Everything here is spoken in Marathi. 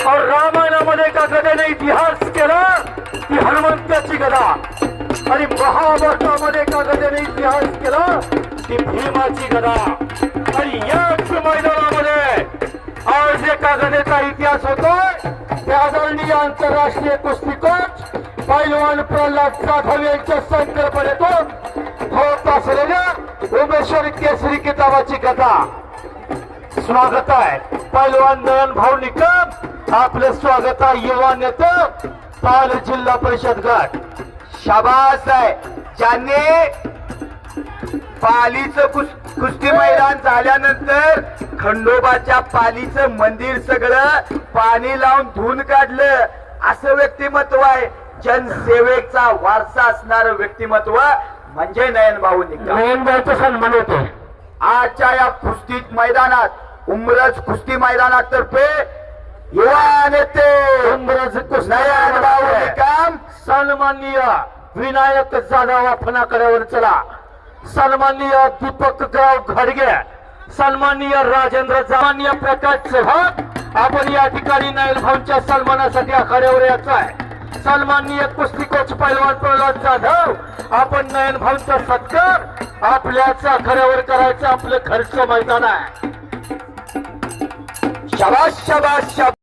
और रामायणामध्ये एका गदेने इतिहास केला ती हनुमंताची गदा, आणि महाभारतामध्ये एका गदेने इतिहास केला ती भीमाची गदा. आणि याच मैदानामध्ये आज एका गदेचा इतिहास होतोय. ते आदरणीय आंतरराष्ट्रीय कुस्ती कोच पैलवान प्रल्हाद जाधव यांच्या संकल्पनेतून होत असलेल्या उमेश्वर केसरी किताबाची गदा. स्वागत आहे पैलवान नयन भाऊ निकम, आपले स्वागत आहे युवा नेते पाल जिल्हा परिषद गट. शाबास आहे ज्यांनी पालीचं कुस्ती मैदान झाल्यानंतर खंडोबाच्या पालीचं मंदिर सगळं पाणी लावून धुवून काढलं, असं व्यक्तिमत्व आहे. जनसेवेचा वारसा असणारं व्यक्तिमत्व म्हणजे नयन भाऊ निकम. नयन भाऊचा सन्मान होतो आजच्या या कुस्ती मैदानात, उमरज कुस्ती मैदानात तर्फे युवा नेते उमरज कुस्ती नयन भाऊ निकम, सन्माननीय विनायक जाधव आपणाकड्यावर चला, सन्माननीय दीपकराव घडगे, सन्माननीय राजेंद्र, सन्माननीय प्रकाश चव्हाण, आपण या ठिकाणी नयन भाऊंच्या सन्मानासाठी आखाड्यावर यायचं आहे. सन्माननीय कुस्ती कोच पैलवान प्रल्हाद जाधव, आपण नयन भाऊंचा सत्कार आपल्याच आखाड्यावर करायचं. आपलं खर्च मैदान आहे. शाबास शाबास शाबास.